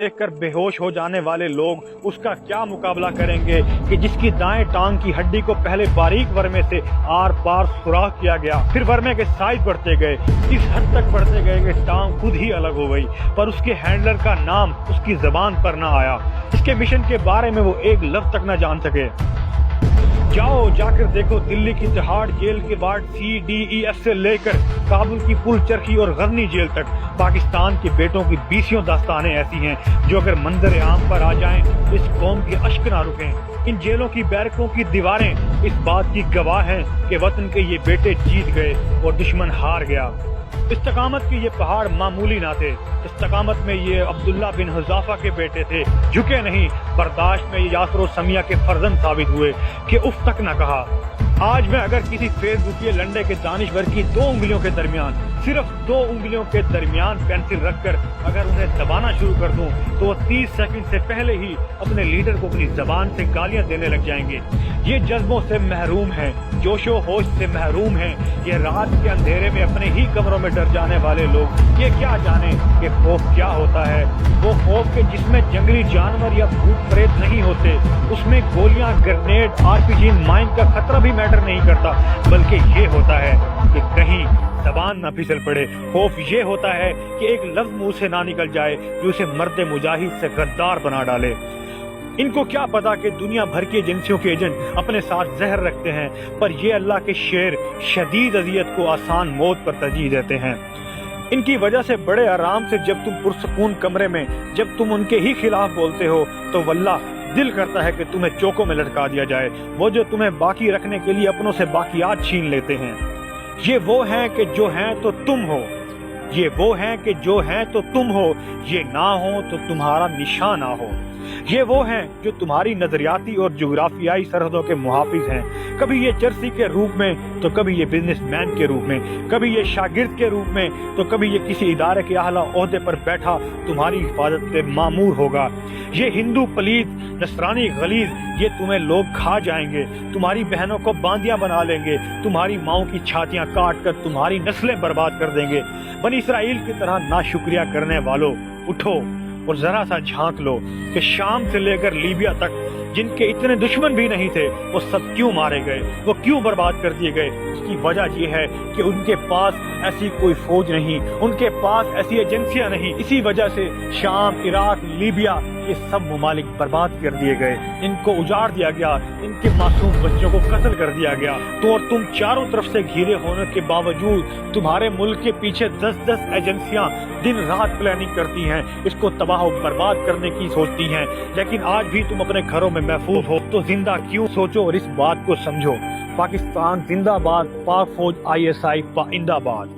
देख कर बेहोश हो जाने वाले लोग उसका क्या मुकाबला करेंगे कि जिसकी दाएं टांग की हड्डी को पहले बारीक वर्मे से आर पार सुराख किया गया, फिर वर्मे के साइज बढ़ते गए, इस हद तक बढ़ते गए कि टांग खुद ही अलग हो गई, पर उसके हैंडलर का नाम उसकी जबान पर ना आया। इसके मिशन के बारे में वो एक लफ्ज तक न जान सके। जाओ जाकर देखो दिल्ली की तिहाड़ जेल के वार्ड CDEF से लेकर काबुल की पुल चरखी और गजनी जेल तक पाकिस्तान के बेटों की 20 दास्तानें ऐसी हैं जो अगर मंजर आम पर आ जाएं इस कौम के अश्क ना रुकें। इन जेलों की बैरकों की दीवारें इस बात की गवाह हैं कि वतन के ये बेटे जीत गए और दुश्मन हार गया। इस्तकामत के ये पहाड़ मामूली ना थे। इस्तकामत में ये अब्दुल्ला बिन हुज़ाफा के बेटे थे, झुके नहीं। बर्दाश्त में ये यासर और समिया के फर्जंद साबित हुए कि उफ तक न कहा। आज मैं अगर किसी फेसबुकिये लंडे के दानिश्वर की 2 उंगलियों के दरमियान, सिर्फ 2 उंगलियों के दरमियान पेंसिल रखकर अगर उन्हें दबाना शुरू कर दूं तो वो 30 सेकंड से पहले ही अपने लीडर को अपनी जबान से गालियां देने लग जाएंगे। ये जज्बों से महरूम हैं, जोशो होश से महरूम हैं। ये रात के अंधेरे में अपने ही कमरों में डर जाने वाले लोग ये क्या जाने कि खौफ क्या होता है। वो खौफ के जिसमें जंगली जानवर या भूत प्रेत नहीं होते, उसमें गोलियां, ग्रेनेड, RPG, माइन का खतरा भी मैटर नहीं करता, बल्कि ये होता है कि कहीं जबान ना फिसल पड़े। खौफ ये होता है कि एक लफ्ज मुंह से ना निकल जाए जो उसे मर्द मुजाहिद से गद्दार बना डाले। इनको क्या पता कि दुनिया भर की एजेंसियों के एजेंट अपने साथ जहर रखते हैं, पर ये अल्लाह के शेर शदीद अजियत को आसान मौत पर तरजीह देते हैं। इनकी वजह से बड़े आराम से जब तुम पुरसकून कमरे में जब तुम उनके ही खिलाफ बोलते हो तो वल्लाह दिल करता है कि तुम्हें चौकों में लटका दिया जाए। वो जो तुम्हें बाकी रखने के लिए अपनों से बाकियात छीन लेते हैं। ये वो हैं कि जो हैं तो तुम हो, ये वो हैं कि जो हैं तो तुम हो, ये ना हो तो तुम्हारा निशान ना हो। ये वो हैं जो तुम्हारी नजरियाती और जोग्राफियाई सरहदों के मुहाफिज हैं। कभी ये चर्सी के रूप में तो कभी ये बिजनेसमैन के रूप में, कभी ये शागिर्द के रूप में तो कभी ये किसी इदारे के आला ओहदे पर बैठा तुम्हारी हिफाजत से मामूर होगा। ये हिंदू पलीद, नसरानी गलीज, ये तुम्हें लोग खा जाएंगे, तुम्हारी बहनों को बांदियां बना लेंगे, तुम्हारी माओं की छातियां काट कर तुम्हारी नस्लें बर्बाद कर देंगे। बनी इसराइल की तरह नाशुक्रिया करने वालों, उठो और जरा सा झांक लो कि शाम से लेकर लीबिया तक जिनके इतने दुश्मन भी नहीं थे वो सब क्यों मारे गए, वो क्यों बर्बाद कर दिए गए। उसकी वजह ये है कि उनके पास ऐसी कोई फौज नहीं, उनके पास ऐसी एजेंसियां नहीं। इसी वजह से शाम, इराक, लीबिया ये सब ममालिक बर्बाद कर दिए गए, इनको उजाड़ दिया गया, इनके मासूम बच्चों को कत्ल कर दिया गया। तो और तुम चारों तरफ से घिरे होने के बावजूद तुम्हारे मुल्क के पीछे 10-10 एजेंसियां दिन रात प्लानिंग करती हैं, इसको तबाह और बर्बाद करने की सोचती हैं। लेकिन आज भी तुम अपने घरों में महफूज हो तो जिंदा क्यों? सोचो और इस बात को समझो। पाकिस्तान जिंदाबाद, पाक फौज ISI पाइंदाबाद।